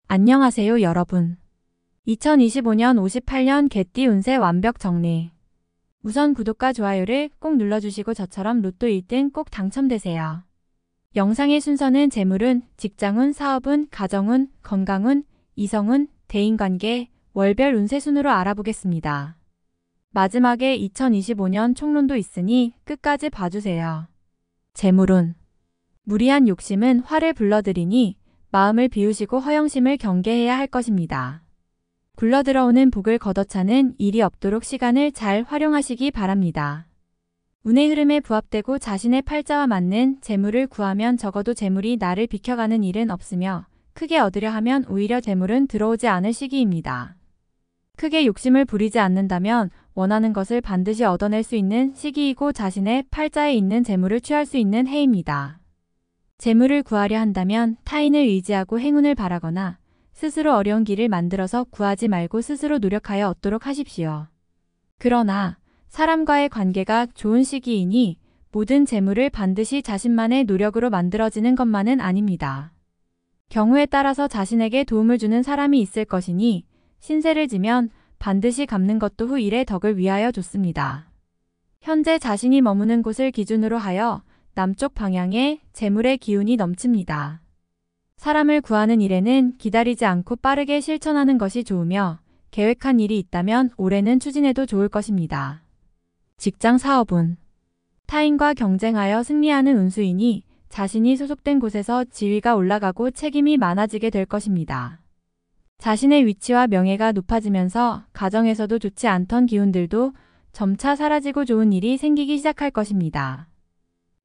안녕하세요, 여러분. 2025년 58년 개띠 운세 완벽 정리. 우선 구독과 좋아요를 꼭 눌러주시고 저처럼 로또 1등 꼭 당첨되세요. 영상의 순서는 재물운, 직장운, 사업운, 가정운, 건강운, 이성운, 대인관계, 월별 운세 순으로 알아보겠습니다. 마지막에 2025년 총론도 있으니 끝까지 봐주세요. 재물운. 무리한 욕심은 화를 불러들이니 마음을 비우시고 허영심을 경계해야 할 것입니다. 굴러들어오는 복을 걷어차는 일이 없도록 시간을 잘 활용하시기 바랍니다. 운의 흐름에 부합되고 자신의 팔자와 맞는 재물을 구하면 적어도 재물이 나를 비켜가는 일은 없으며 크게 얻으려 하면 오히려 재물은 들어오지 않을 시기입니다. 크게 욕심을 부리지 않는다면 원하는 것을 반드시 얻어낼 수 있는 시기이고 자신의 팔자에 있는 재물을 취할 수 있는 해입니다. 재물을 구하려 한다면 타인을 의지하고 행운을 바라거나 스스로 어려운 길을 만들어서 구하지 말고 스스로 노력하여 얻도록 하십시오. 그러나 사람과의 관계가 좋은 시기이니 모든 재물을 반드시 자신만의 노력으로 만들어지는 것만은 아닙니다. 경우에 따라서 자신에게 도움을 주는 사람이 있을 것이니 신세를 지면 반드시 갚는 것도 후 일의 덕을 위하여 좋습니다. 현재 자신이 머무는 곳을 기준으로 하여 남쪽 방향에 재물의 기운이 넘칩니다. 사람을 구하는 일에는 기다리지 않고 빠르게 실천하는 것이 좋으며 계획한 일이 있다면 올해는 추진해도 좋을 것입니다. 직장 사업운. 타인과 경쟁하여 승리하는 운수이니 자신이 소속된 곳에서 지위가 올라가고 책임이 많아지게 될 것입니다. 자신의 위치와 명예가 높아지면서 가정에서도 좋지 않던 기운들도 점차 사라지고 좋은 일이 생기기 시작할 것입니다.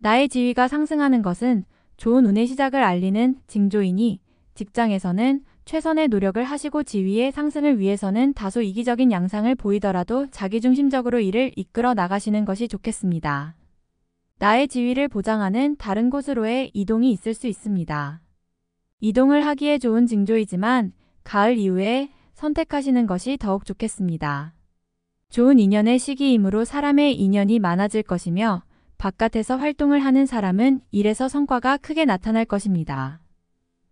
나의 지위가 상승하는 것은 좋은 운의 시작을 알리는 징조이니 직장에서는 최선의 노력을 하시고 지위의 상승을 위해서는 다소 이기적인 양상을 보이더라도 자기중심적으로 일을 이끌어 나가시는 것이 좋겠습니다. 나의 지위를 보장하는 다른 곳으로의 이동이 있을 수 있습니다. 이동을 하기에 좋은 징조이지만 가을 이후에 선택하시는 것이 더욱 좋겠습니다. 좋은 인연의 시기이므로 사람의 인연이 많아질 것이며 바깥에서 활동을 하는 사람은 일에서 성과가 크게 나타날 것입니다.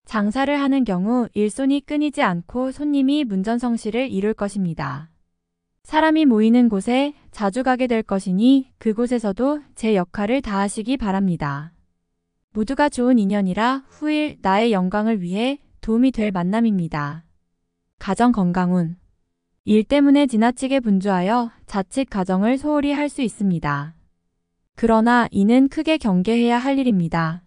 장사를 하는 경우 일손이 끊이지 않고 손님이 문전성시를 이룰 것입니다. 사람이 모이는 곳에 자주 가게 될 것이니 그곳에서도 제 역할을 다하시기 바랍니다. 모두가 좋은 인연이라 후일 나의 영광을 위해 도움이 될 만남입니다. 가정 건강운. 일 때문에 지나치게 분주하여 자칫 가정을 소홀히 할 수 있습니다. 그러나 이는 크게 경계해야 할 일입니다.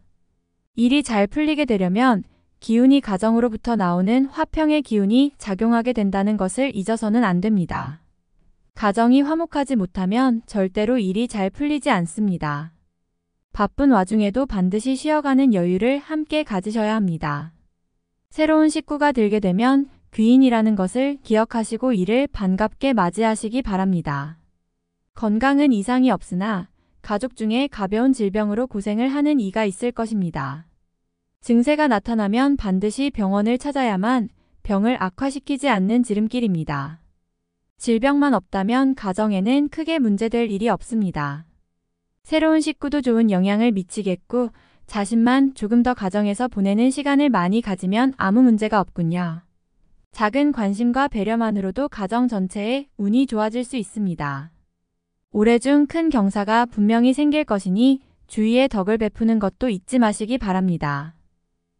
일이 잘 풀리게 되려면 기운이 가정으로부터 나오는 화평의 기운이 작용하게 된다는 것을 잊어서는 안 됩니다. 가정이 화목하지 못하면 절대로 일이 잘 풀리지 않습니다. 바쁜 와중에도 반드시 쉬어가는 여유를 함께 가지셔야 합니다. 새로운 식구가 들게 되면 귀인이라는 것을 기억하시고 이를 반갑게 맞이하시기 바랍니다. 건강은 이상이 없으나 가족 중에 가벼운 질병으로 고생을 하는 이가 있을 것입니다. 증세가 나타나면 반드시 병원을 찾아야만 병을 악화시키지 않는 지름길입니다. 질병만 없다면 가정에는 크게 문제될 일이 없습니다. 새로운 식구도 좋은 영향을 미치겠고 자신만 조금 더 가정에서 보내는 시간을 많이 가지면 아무 문제가 없군요. 작은 관심과 배려만으로도 가정 전체의 운이 좋아질 수 있습니다. 올해 중 큰 경사가 분명히 생길 것이니 주위에 덕을 베푸는 것도 잊지 마시기 바랍니다.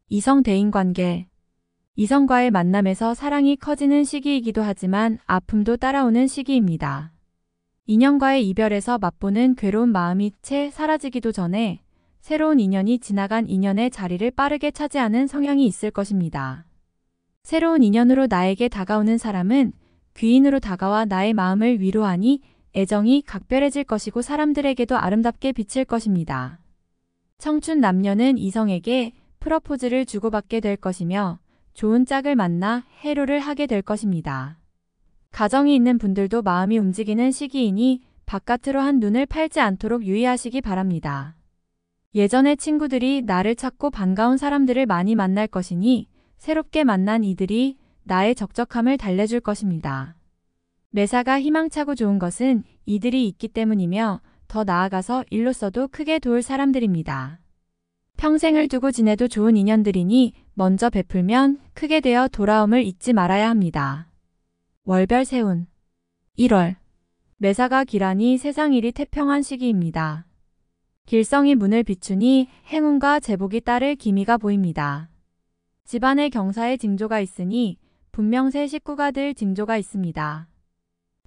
이성 대인관계. 이성과의 만남에서 사랑이 커지는 시기이기도 하지만 아픔도 따라오는 시기입니다. 인연과의 이별에서 맛보는 괴로운 마음이 채 사라지기도 전에 새로운 인연이 지나간 인연의 자리를 빠르게 차지하는 성향이 있을 것입니다. 새로운 인연으로 나에게 다가오는 사람은 귀인으로 다가와 나의 마음을 위로하니 애정이 각별해질 것이고 사람들에게도 아름답게 비칠 것입니다. 청춘 남녀는 이성에게 프러포즈를 주고받게 될 것이며 좋은 짝을 만나 해로를 하게 될 것입니다. 가정이 있는 분들도 마음이 움직이는 시기이니 바깥으로 한 눈을 팔지 않도록 유의하시기 바랍니다. 예전의 친구들이 나를 찾고 반가운 사람들을 많이 만날 것이니 새롭게 만난 이들이 나의 적적함을 달래줄 것입니다. 매사가 희망차고 좋은 것은 이들이 있기 때문이며 더 나아가서 일로서도 크게 도울 사람들입니다. 평생을 두고 지내도 좋은 인연들이니 먼저 베풀면 크게 되어 돌아옴을 잊지 말아야 합니다. 월별 세운 1월 매사가 기란이 세상 일이 태평한 시기입니다. 길성이 문을 비추니 행운과 제복이 따를 기미가 보입니다. 집안에 경사의 징조가 있으니 분명 새 식구가 될 징조가 있습니다.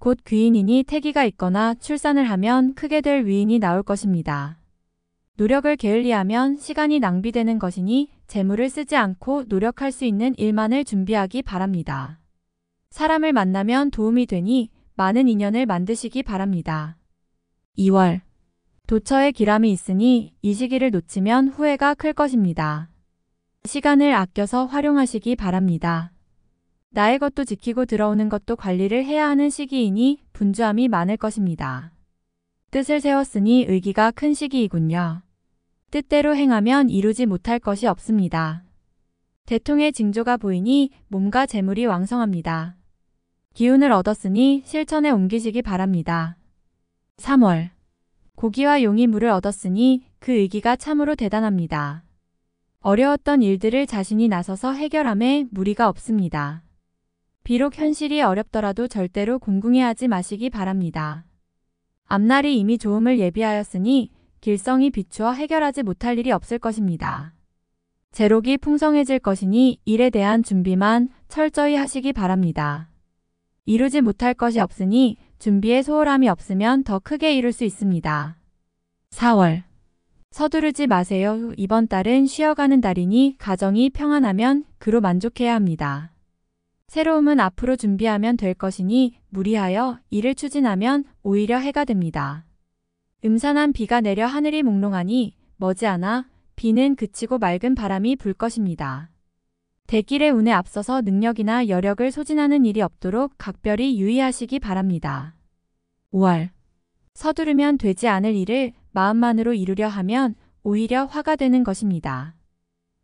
곧 귀인이니 태기가 있거나 출산을 하면 크게 될 위인이 나올 것입니다. 노력을 게을리하면 시간이 낭비되는 것이니 재물을 쓰지 않고 노력할 수 있는 일만을 준비하기 바랍니다. 사람을 만나면 도움이 되니 많은 인연을 만드시기 바랍니다. 2월 도처에 기람이 있으니 이 시기를 놓치면 후회가 클 것입니다. 시간을 아껴서 활용하시기 바랍니다. 나의 것도 지키고 들어오는 것도 관리를 해야 하는 시기이니 분주함이 많을 것입니다. 뜻을 세웠으니 의기가 큰 시기이군요. 뜻대로 행하면 이루지 못할 것이 없습니다. 대통의 징조가 보이니 몸과 재물이 왕성합니다. 기운을 얻었으니 실천에 옮기시기 바랍니다. 3월 고기와 용이 물을 얻었으니 그 의기가 참으로 대단합니다. 어려웠던 일들을 자신이 나서서 해결함에 무리가 없습니다. 비록 현실이 어렵더라도 절대로 궁궁해하지 마시기 바랍니다. 앞날이 이미 좋음을 예비하였으니 길성이 비추어 해결하지 못할 일이 없을 것입니다. 재록이 풍성해질 것이니 일에 대한 준비만 철저히 하시기 바랍니다. 이루지 못할 것이 없으니 준비에 소홀함이 없으면 더 크게 이룰 수 있습니다. 4월 서두르지 마세요. 이번 달은 쉬어가는 달이니 가정이 평안하면 그로 만족해야 합니다. 새로움은 앞으로 준비하면 될 것이니 무리하여 일을 추진하면 오히려 해가 됩니다. 음산한 비가 내려 하늘이 몽롱하니 머지않아 비는 그치고 맑은 바람이 불 것입니다. 대길의 운에 앞서서 능력이나 여력을 소진하는 일이 없도록 각별히 유의하시기 바랍니다. 5월 서두르면 되지 않을 일을 마음만으로 이루려 하면 오히려 화가 되는 것입니다.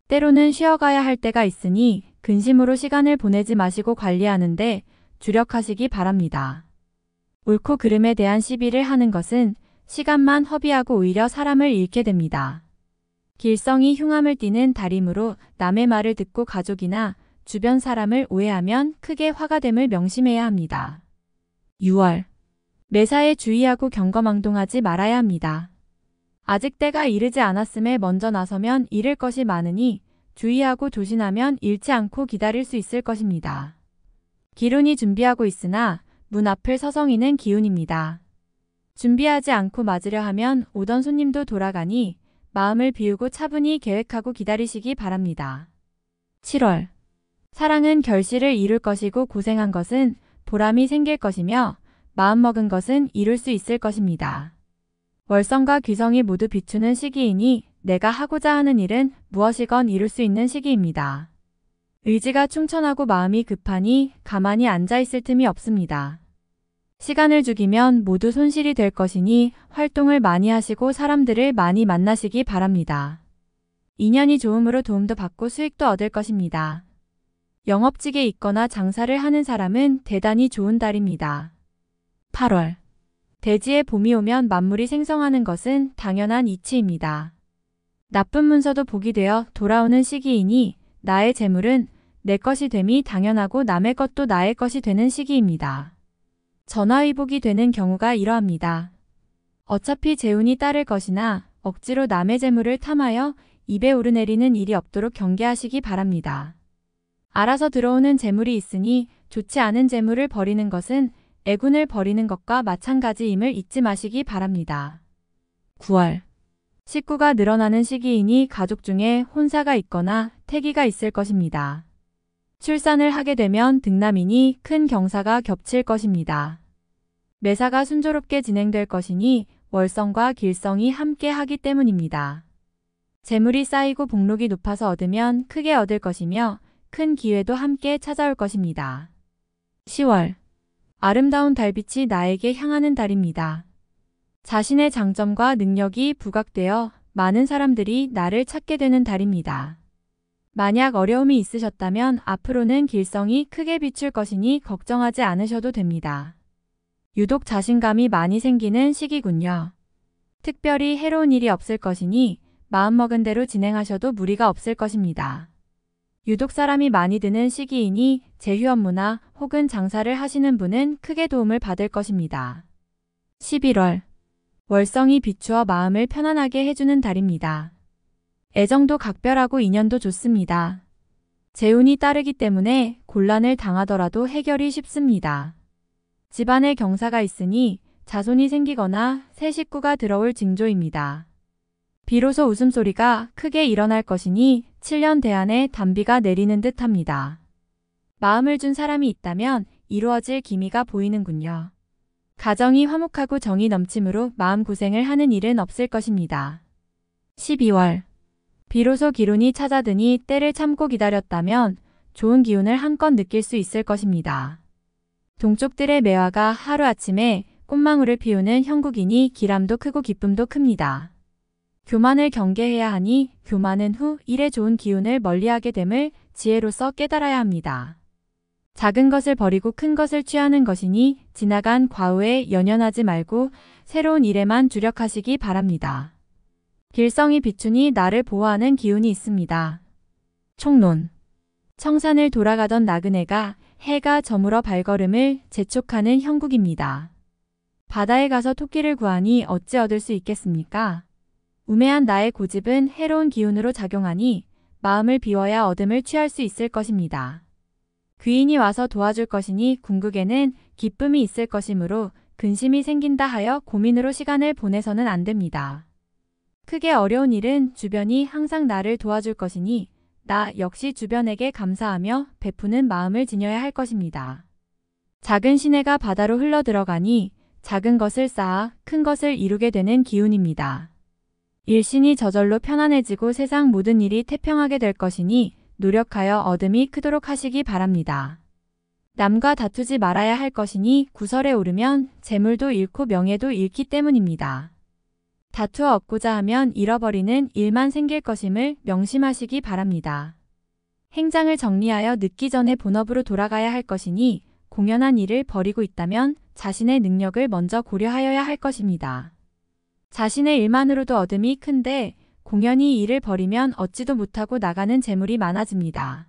때로는 쉬어가야 할 때가 있으니 근심으로 시간을 보내지 마시고 관리하는데 주력하시기 바랍니다. 옳고 그름에 대한 시비를 하는 것은 시간만 허비하고 오히려 사람을 잃게 됩니다. 길성이 흉함을 띠는 달이므로 남의 말을 듣고 가족이나 주변 사람을 오해하면 크게 화가 됨을 명심해야 합니다. 6월 매사에 주의하고 경거망동하지 말아야 합니다. 아직 때가 이르지 않았음에 먼저 나서면 잃을 것이 많으니 주의하고 조심하면 잃지 않고 기다릴 수 있을 것입니다. 기운이 준비하고 있으나 문 앞을 서성이는 기운입니다. 준비하지 않고 맞으려 하면 오던 손님도 돌아가니 마음을 비우고 차분히 계획하고 기다리시기 바랍니다. 7월 사랑은 결실을 이룰 것이고 고생한 것은 보람이 생길 것이며 마음먹은 것은 이룰 수 있을 것입니다. 월성과 귀성이 모두 비추는 시기이니 내가 하고자 하는 일은 무엇이건 이룰 수 있는 시기입니다. 의지가 충천하고 마음이 급하니 가만히 앉아있을 틈이 없습니다. 시간을 죽이면 모두 손실이 될 것이니 활동을 많이 하시고 사람들을 많이 만나시기 바랍니다. 인연이 좋음으로 도움도 받고 수익도 얻을 것입니다. 영업직에 있거나 장사를 하는 사람은 대단히 좋은 달입니다. 8월 대지에 봄이 오면 만물이 생성하는 것은 당연한 이치입니다. 나쁜 문서도 복이 되어 돌아오는 시기이니 나의 재물은 내 것이 됨이 당연하고 남의 것도 나의 것이 되는 시기입니다. 전화위복이 되는 경우가 이러합니다. 어차피 재운이 따를 것이나 억지로 남의 재물을 탐하여 입에 오르내리는 일이 없도록 경계하시기 바랍니다. 알아서 들어오는 재물이 있으니 좋지 않은 재물을 버리는 것은 애군을 버리는 것과 마찬가지임을 잊지 마시기 바랍니다. 9월 식구가 늘어나는 시기이니 가족 중에 혼사가 있거나 태기가 있을 것입니다. 출산을 하게 되면 등남이니 큰 경사가 겹칠 것입니다. 매사가 순조롭게 진행될 것이니 월성과 길성이 함께 하기 때문입니다. 재물이 쌓이고 복록이 높아서 얻으면 크게 얻을 것이며 큰 기회도 함께 찾아올 것입니다. 10월 아름다운 달빛이 나에게 향하는 달입니다. 자신의 장점과 능력이 부각되어 많은 사람들이 나를 찾게 되는 달입니다. 만약 어려움이 있으셨다면 앞으로는 길성이 크게 비출 것이니 걱정하지 않으셔도 됩니다. 유독 자신감이 많이 생기는 시기군요. 특별히 해로운 일이 없을 것이니 마음먹은 대로 진행하셔도 무리가 없을 것입니다. 유독 사람이 많이 드는 시기이니 제휴 업무나 혹은 장사를 하시는 분은 크게 도움을 받을 것입니다. 11월. 월성이 비추어 마음을 편안하게 해주는 달입니다. 애정도 각별하고 인연도 좋습니다. 재운이 따르기 때문에 곤란을 당하더라도 해결이 쉽습니다. 집안에 경사가 있으니 자손이 생기거나 새 식구가 들어올 징조입니다. 비로소 웃음소리가 크게 일어날 것이니 7년 대안에 단비가 내리는 듯합니다. 마음을 준 사람이 있다면 이루어질 기미가 보이는군요. 가정이 화목하고 정이 넘침으로 마음고생을 하는 일은 없을 것입니다. 12월. 비로소 기운이 찾아드니 때를 참고 기다렸다면 좋은 기운을 한껏 느낄 수 있을 것입니다. 동쪽들의 매화가 하루아침에 꽃망울을 피우는 형국이니 기람도 크고 기쁨도 큽니다. 교만을 경계해야 하니 교만은 후 일에 좋은 기운을 멀리하게 됨을 지혜로서 깨달아야 합니다. 작은 것을 버리고 큰 것을 취하는 것이니 지나간 과후에 연연하지 말고 새로운 일에만 주력하시기 바랍니다. 길성이 비추니 나를 보호하는 기운이 있습니다. 총론. 청산을 돌아가던 나그네가 해가 저물어 발걸음을 재촉하는 형국입니다. 바다에 가서 토끼를 구하니 어찌 얻을 수 있겠습니까? 우매한 나의 고집은 해로운 기운으로 작용하니 마음을 비워야 얻음을 취할 수 있을 것입니다. 귀인이 와서 도와줄 것이니 궁극에는 기쁨이 있을 것이므로 근심이 생긴다 하여 고민으로 시간을 보내서는 안 됩니다. 크게 어려운 일은 주변이 항상 나를 도와줄 것이니 나 역시 주변에게 감사하며 베푸는 마음을 지녀야 할 것입니다. 작은 시내가 바다로 흘러들어가니 작은 것을 쌓아 큰 것을 이루게 되는 기운입니다. 일신이 저절로 편안해지고 세상 모든 일이 태평하게 될 것이니 노력하여 얻음이 크도록 하시기 바랍니다. 남과 다투지 말아야 할 것이니 구설에 오르면 재물도 잃고 명예도 잃기 때문입니다. 다투어 얻고자 하면 잃어버리는 일만 생길 것임을 명심하시기 바랍니다. 행장을 정리하여 늦기 전에 본업으로 돌아가야 할 것이니 공연한 일을 벌이고 있다면 자신의 능력을 먼저 고려하여야 할 것입니다. 자신의 일만으로도 얻음이 큰데 공연히 일을 벌이면 얻지도 못하고 나가는 재물이 많아집니다.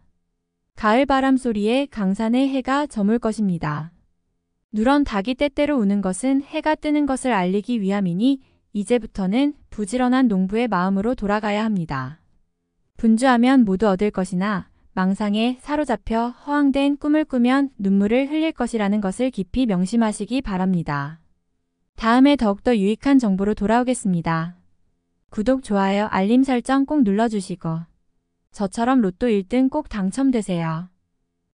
가을 바람 소리에 강산에 해가 저물 것입니다. 누런 닭이 때때로 우는 것은 해가 뜨는 것을 알리기 위함이니 이제부터는 부지런한 농부의 마음으로 돌아가야 합니다. 분주하면 모두 얻을 것이나 망상에 사로잡혀 허황된 꿈을 꾸면 눈물을 흘릴 것이라는 것을 깊이 명심하시기 바랍니다. 다음에 더욱더 유익한 정보로 돌아오겠습니다. 구독, 좋아요, 알림 설정 꼭 눌러주시고 저처럼 로또 1등 꼭 당첨되세요.